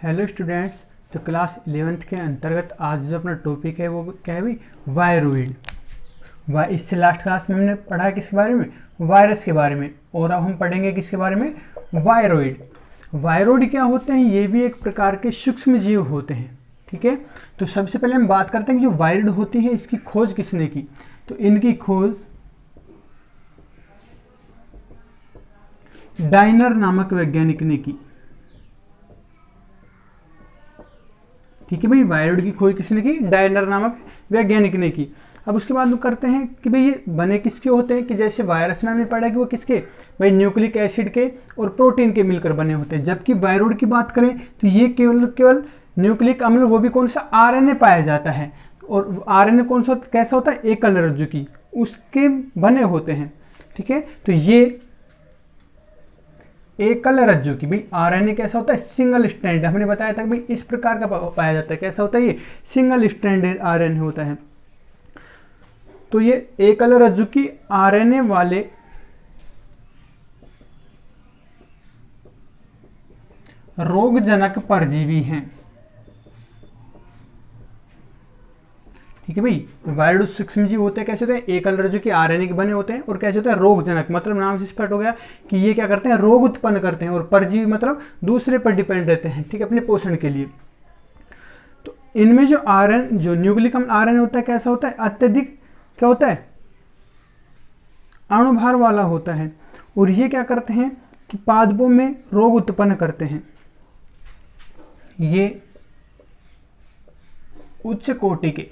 Hello students. तो class 11th के अंतर्गत आज जो अपना टॉपिक है वो क्या है भाई, वायरोइड। इससे लास्ट क्लास में हमने पढ़ा किसके बारे में, वायरस के बारे में, और अब हम पढ़ेंगे किसके बारे में, वायरोइड। वायरोइड क्या होते हैं, ये भी एक प्रकार के सूक्ष्म जीव होते हैं। ठीक है, तो सबसे पहले हम बात करते हैं कि जो वायरोइड होती है इसकी खोज किसने की। तो इनकी खोज डायनर नामक वैज्ञानिक ने की। ठीक है भाई, वायरोइड की खोज किसने की, डायनर नामक वैज्ञानिक ने की। अब उसके बाद हम करते हैं कि भाई ये बने किसके होते हैं, कि जैसे वायरस में हमने पढ़ा कि वो किसके, भाई न्यूक्लिक एसिड के और प्रोटीन के मिलकर बने होते हैं। जबकि वायरोइड की बात करें तो ये केवल न्यूक्लिक अम्ल, वो भी कौन सा, आरएनए पाया जाता है। और आरएनए कौन सा कैसा होता है, एकल रज्जु की, उसके बने होते हैं। ठीक है, तो ये एकल रज्जु की, भाई आरएनए कैसा होता है, सिंगल स्ट्रैंड। हमने बताया था कि भाई इस प्रकार का पाया जाता है। कैसा होता है ये, सिंगल स्ट्रैंडेड आरएनए होता है। तो ये एकल रज्जु की आरएनए वाले रोगजनक परजीवी हैं। ठीक है भाई, वायरोइड सूक्ष्मजीव होते हैं, कैसे होते हैं, एकल रज्जु के आरएनए के बने होते हैं, और कैसे होते हैं, रोगजनक, मतलब नाम से स्पष्ट हो गया कि ये क्या करते हैं, रोग उत्पन्न करते हैं। और परजीवी मतलब दूसरे पर डिपेंड रहते हैं, ठीक है, अपने पोषण के लिए। तो इनमें जो आरएन, जो न्यूक्लिक अम्ल आरएनए होता है, कैसा होता है, अत्यधिक क्या होता है, अणुभार वाला होता है। और ये क्या करते हैं कि पादपों में रोग उत्पन्न करते हैं। ये उच्च कोटि के,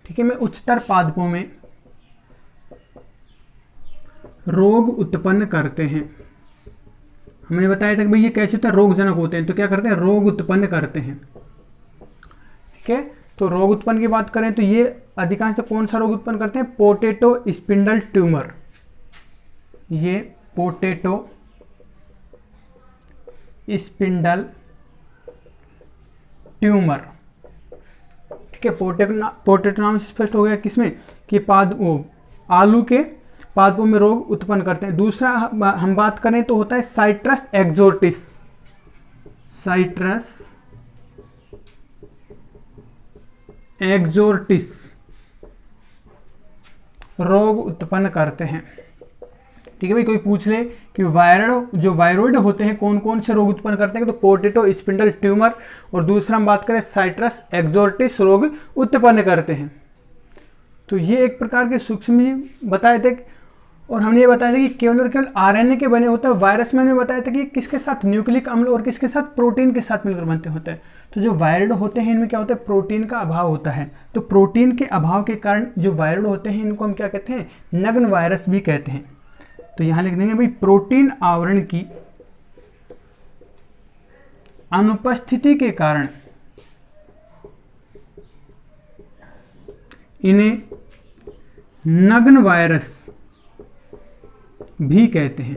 ठीक है, में उच्चतर पादपों में रोग उत्पन्न करते हैं। हमने बताया था कि भाई ये कैसे होता है, रोगजनक होते हैं, तो क्या करते हैं, रोग उत्पन्न करते हैं। ठीक है, तो रोग उत्पन्न की बात करें तो ये अधिकांश कौन सा रोग उत्पन्न करते हैं, पोटैटो स्पिंडल ट्यूमर। ये पोटैटो स्पिंडल ट्यूमर, ठीक है, पोटैटो नाम से स्पष्ट हो गया किसमें, कि आलू के पादपों में रोग उत्पन्न करते हैं। दूसरा हम बात करें तो होता है साइट्रस एक्सोटिस। साइट्रस एक्सोटिस रोग उत्पन्न करते हैं। ठीक है भाई, कोई पूछ ले कि वायरोइड होते हैं कौन कौन से रोग उत्पन्न करते हैं, तो पोटैटो स्पिंडल ट्यूमर, और दूसरा हम बात करें साइट्रस एक्सोटिस रोग उत्पन्न करते हैं। तो ये एक प्रकार के सूक्ष्मजीव बताए थे। और हमने ये बताया था कि केवल और केवल आरएनए के बने होते हैं। वायरस में हमने बताया था कि किसके साथ, न्यूक्लिक अम्ल और किसके साथ, प्रोटीन के साथ मिलकर बनते होते हैं। तो जो वायरोइड होते हैं इनमें क्या होता है, प्रोटीन का अभाव होता है। तो प्रोटीन के अभाव के कारण जो वायरोइड होते हैं इनको हम क्या कहते हैं, नग्न वायरस भी कहते हैं। तो यहां लिख देंगे भाई, प्रोटीन आवरण की अनुपस्थिति के कारण इन्हें नग्न वायरस भी कहते हैं।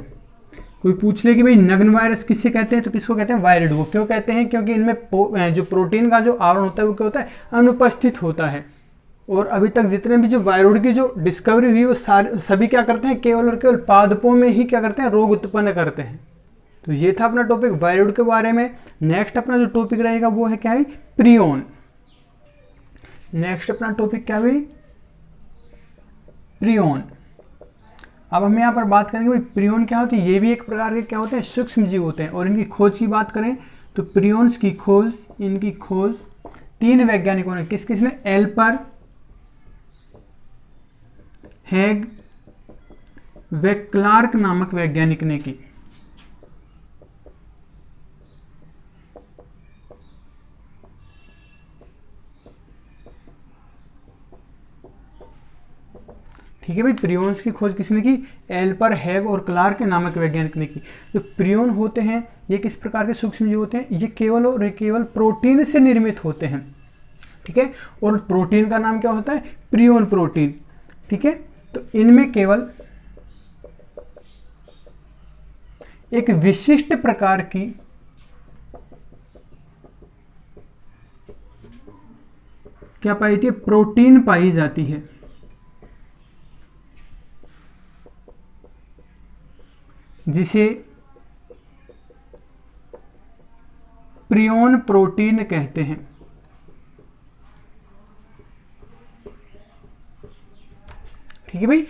कोई पूछ ले कि भाई नग्न वायरस किससे कहते हैं, तो किसको कहते हैं, वायरोइड को। क्यों कहते हैं, क्योंकि इनमें जो प्रोटीन का जो आवरण होता है वो क्या होता है, अनुपस्थित होता है। और अभी तक जितने भी जो वायरोइड की जो डिस्कवरी हुई वो सभी क्या करते हैं, केवल और केवल पादपों में ही क्या करते हैं, रोग उत्पन्न करते हैं। तो ये था अपना टॉपिक वायरोइड के बारे में। नेक्स्ट अपना जो टॉपिक रहेगा वो है क्या है, प्रियोन। नेक्स्ट अपना टॉपिक क्या है, प्रियोन। अब हम यहाँ पर बात करेंगे भाई प्रियोन क्या होती है। ये भी एक प्रकार के क्या होते हैं, सूक्ष्म जीव होते हैं। और इनकी खोज की बात करें तो प्रियोन्स की खोज, इनकी खोज 3 वैज्ञानिकों ने, किस किस ने, एल्पर, हैग व क्लार्क नामक वैज्ञानिक ने की। ठीक है भाई, प्रियोन्स की खोज किसने की, एल्पर, हैग और क्लार्क नामक वैज्ञानिक ने की। जो प्रियोन होते हैं ये किस प्रकार के सूक्ष्मजीव होते हैं, ये केवल और केवल प्रोटीन से निर्मित होते हैं। ठीक है, और प्रोटीन का नाम क्या होता है, प्रियोन प्रोटीन। ठीक है, तो इनमें केवल एक विशिष्ट प्रकार की क्या पाई जाती है, प्रोटीन पाई जाती है, जिसे प्रियोन प्रोटीन कहते हैं। ठीक है भाई,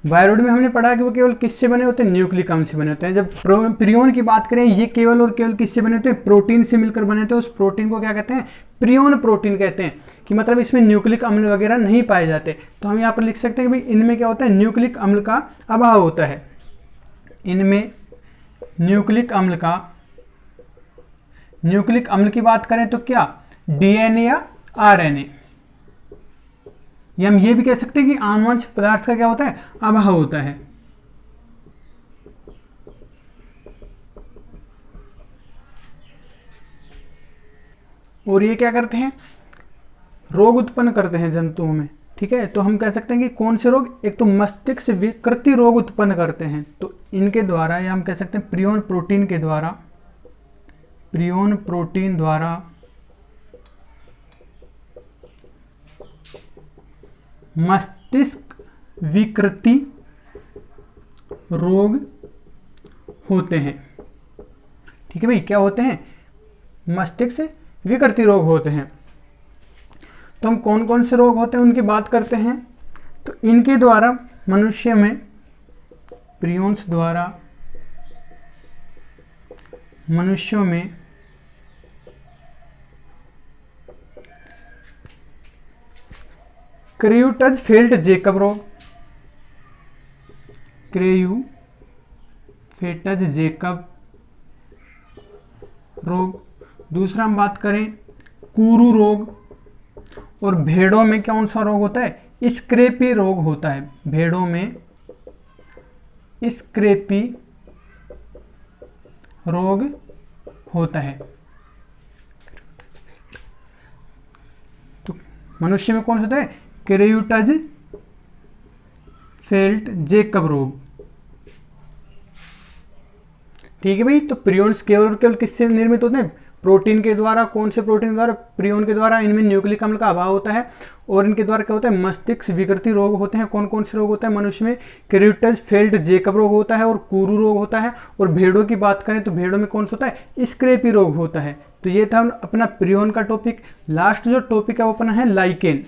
वायरोइड में हमने पढ़ा कि वो केवल किससे बने होते हैं, न्यूक्लिक अम्ल से बने होते हैं। जब प्रियोन की बात करें, ये केवल और केवल किससे बने होते हैं, प्रोटीन से मिलकर बने होते हैं। उस प्रोटीन को क्या कहते हैं, प्रियोन प्रोटीन कहते हैं, कि मतलब इसमें न्यूक्लिक अम्ल वगैरह नहीं पाए जाते। तो हम यहाँ पर लिख सकते हैं कि भाई इनमें क्या होता है, न्यूक्लिक अम्ल का अभाव होता है। इनमें न्यूक्लिक अम्ल की बात करें तो क्या, डीएनए या आरएनए, या हम ये भी कह सकते हैं कि आनुवंशिक पदार्थ का क्या होता है, अभाव होता है। और ये क्या करते हैं, रोग उत्पन्न करते हैं जंतुओं में। ठीक है, तो हम कह सकते हैं कि कौन से रोग, एक तो मस्तिष्क विकृति रोग उत्पन्न करते हैं, तो इनके द्वारा, या हम कह सकते हैं प्रियोन प्रोटीन द्वारा मस्तिष्क विकृति रोग होते हैं। ठीक है भाई, क्या होते हैं, मस्तिष्क विकृति रोग होते हैं। तो हम कौन कौन से रोग होते हैं उनकी बात करते हैं। तो इनके द्वारा मनुष्य में, प्रियोन्स द्वारा मनुष्यों में क्रेयूटज-फेल्ट-जेकब रोग, दूसरा हम बात करें कुरू रोग, और भेड़ों में कौन सा रोग होता है, स्क्रेपी रोग होता है। भेड़ों में स्क्रेपी रोग होता है। तो मनुष्य में कौन सा होता है, क्रेयूटज-फेल्ट-जेकब रोग। ठीक है भाई, तो प्रियोन्स केवल और केवल किससे निर्मित होते हैं, प्रोटीन के द्वारा। कौन से प्रोटीन के द्वारा, प्रियोन के द्वारा। इनमें न्यूक्लिक अम्ल का अभाव होता है, और इनके द्वारा क्या होता है, मस्तिष्क विकृति रोग होते हैं। कौन कौन से रोग होता है, मनुष्य में क्रेयूटज-फेल्ट-जेकब रोग होता है और कुरू रोग होता है। और भेड़ों की बात करें तो भेड़ों में कौन सा होता है, स्क्रेपी रोग होता है। तो ये था अपना प्रियोन का टॉपिक। लास्ट जो टॉपिक है वो अपना है लाइकेन।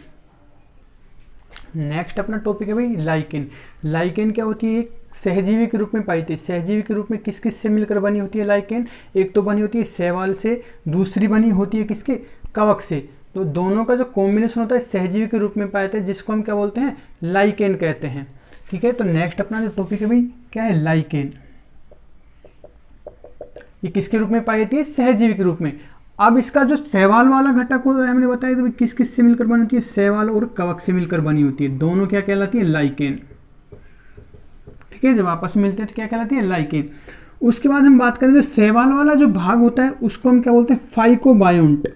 नेक्स्ट अपना टॉपिक है भाई लाइकेन। लाइकेन क्या होती है, एक सहजीवी के रूप में पाई थी। सहजीवी के रूप में किस किस से मिलकर बनी होती है लाइकेन, एक तो बनी होती है शैवाल से, दूसरी बनी होती है किसके, कवक से। तो दोनों का जो कॉम्बिनेशन होता है सहजीवी के रूप में पाए थे, जिसको हम क्या बोलते हैं, लाइकेन कहते हैं। ठीक है, तो नेक्स्ट अपना जो टॉपिक है भाई क्या है, लाइकेन। ये किसके रूप में पाई जाती है, सहजीवी के रूप में। अब इसका जो शैवाल वाला घटक होता है, हमने बताया तो किस किस से मिलकर बनी होती है, शैवाल और कवक से मिलकर बनी होती है। दोनों क्या कहलाती है, लाइकेन। ठीक है, जब आपस में मिलते हैं तो क्या कहलाती है, लाइकेन। उसके बाद हम बात करें जो शैवाल वाला जो भाग होता है उसको हम क्या बोलते हैं, फाइकोबायोन्ट।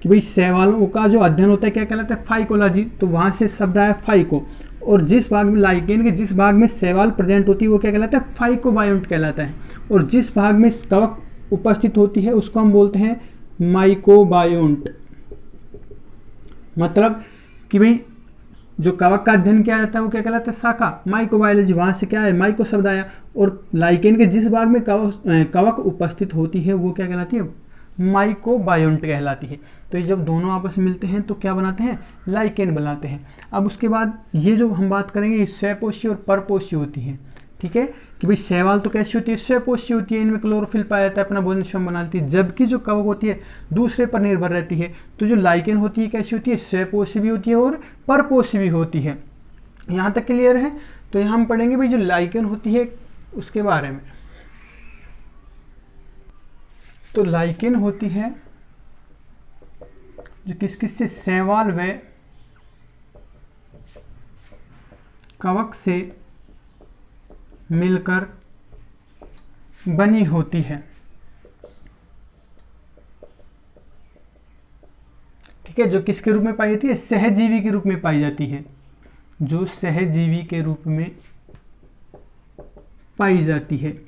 कि भाई शैवालों का जो अध्ययन होता है क्या कहलाता है, फाइकोलॉजी। तो वहां से शब्द आया फाइको, और जिस भाग में लाइकेन के जिस भाग में शैवाल प्रेजेंट होती है वो क्या कहलाता है, फाइकोबायोन्ट कहलाता है। और जिस भाग में कवक उपस्थित होती है उसको हम बोलते हैं माइकोबायोन्ट। मतलब कि भाई जो कवक का अध्ययन किया जाता है वो क्या कहलाता है, शाखा, माइकोबायोलॉजी। वहां से क्या है, माइको शब्द आया। और लाइकेन के जिस भाग में कवक उपस्थित होती है वो क्या कहलाती है, माइकोबायोन्ट कहलाती है। तो ये जब दोनों आपस में मिलते हैं तो क्या बनाते हैं, लाइकेन बनाते हैं। अब उसके बाद ये जो हम बात करेंगे ये स्वपोषी और परपोषी होती है। ठीक है, कि भाई शैवाल तो कैसी होती है, स्वपोषी होती है, इनमें क्लोरोफिल पाया जाता है, अपना भोजन स्वयं बनाती है। जबकि जो कवक होती है दूसरे पर निर्भर रहती है। तो जो लाइकेन होती है कैसी होती है, स्वपोषी भी होती है और परपोषी भी होती है। यहाँ तक क्लियर है। तो यहाँ हम पढ़ेंगे भाई जो लाइकेन होती है उसके बारे में। तो लाइकेन होती है जो किस किस से, शैवाल व कवक से मिलकर बनी होती है। ठीक है, जो किसके रूप में पाई जाती है, सहजीवी के रूप में पाई जाती है। जो सहजीवी के रूप में पाई जाती है।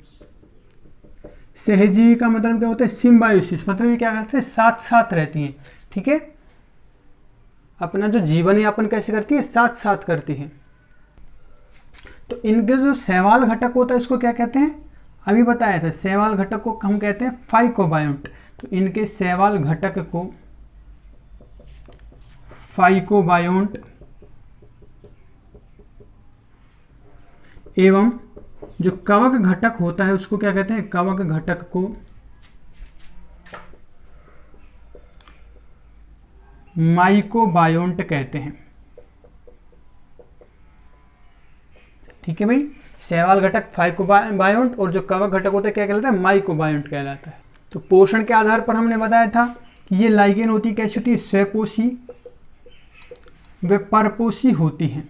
सहजीवी का मतलब क्या होता है, सिम्बायोसिस। मतलब ये क्या करते हैं, साथ साथ रहती हैं। ठीक है, अपना जो जीवन यापन कैसे करती है, साथ साथ करती है। तो इनके जो शैवाल घटक होता है उसको क्या कहते हैं, अभी बताया था शैवाल घटक को हम कहते हैं फाइकोबायोंट, तो इनके शैवाल घटक को फाइकोबायोंट एवं जो कवक घटक होता है उसको क्या कहते हैं, कवक घटक को माइकोबायोंट कहते हैं। ठीक है भाई, शैवाल घटक फाइकोबायोंट और जो कवक घटक होता है क्या कहलाता है, माइकोबायोंट कहलाता है। तो पोषण के आधार पर हमने बताया था कि ये लाइगेन होती है कैसी होती है, स्वपोषी व परपोषी होती हैं।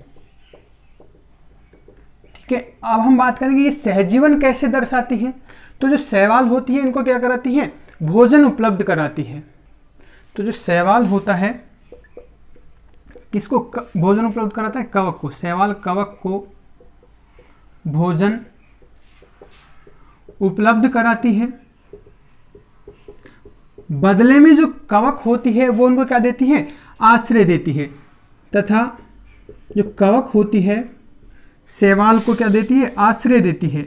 ठीक है, अब हम बात करेंगे ये सहजीवन कैसे दर्शाती हैं। तो जो शैवाल होती है इनको क्या कराती है, भोजन उपलब्ध कराती है। तो जो शैवाल होता है किसको भोजन उपलब्ध कराता है, कवक को। शैवाल कवक को भोजन उपलब्ध कराती है, बदले में जो कवक होती है वो उनको क्या देती है, आश्रय देती है, तथा जो कवक होती है शैवाल को क्या देती है, आश्रय देती है।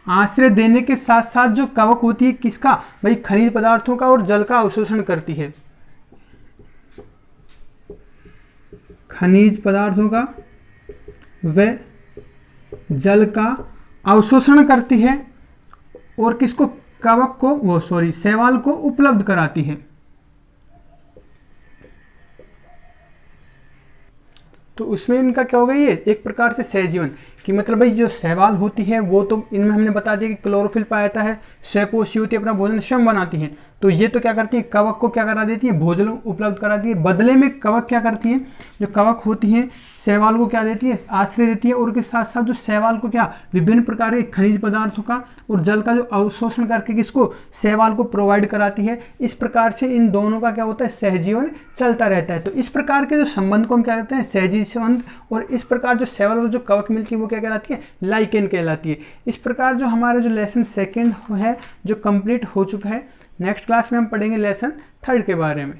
आश्रय देने के साथ साथ जो कवक होती है किसका भाई, खनिज पदार्थों का और जल का अवशोषण करती है। खनिज पदार्थों का व जल का अवशोषण करती है और किसको, कवक को शैवाल को उपलब्ध कराती है। तो उसमें इनका क्या होगा, ये एक प्रकार से सहजीवन कि मतलब भाई जो शैवाल होती है वो तो इनमें हमने बता दिया कि क्लोरोफिल पाया जाता है, स्वपोषी होती है, अपना भोजन स्वयं बनाती है। तो ये तो क्या करती है, कवक को क्या करा देती है, भोजन उपलब्ध कराती है। बदले में कवक क्या करती है, जो कवक होती है शैवाल को क्या देती है, आश्रय देती है, और उसके साथ साथ जो शैवाल को क्या विभिन्न प्रकार के खनिज पदार्थों का और जल का जो अवशोषण करके किसको, शैवाल को प्रोवाइड कराती है। इस प्रकार से इन दोनों का क्या होता है, सहजीवन चलता रहता है। तो इस प्रकार के जो संबंध को हम क्या कहते हैं, सहजीवन संबंध। और इस प्रकार जो शैवाल और जो कवक मिलती है वो क्या कहलाती है, लाइकेन कहलाती है। इस प्रकार जो हमारा जो लेसन सेकेंड है जो कंप्लीट हो चुका है। नेक्स्ट क्लास में हम पढ़ेंगे लेसन थर्ड के बारे में।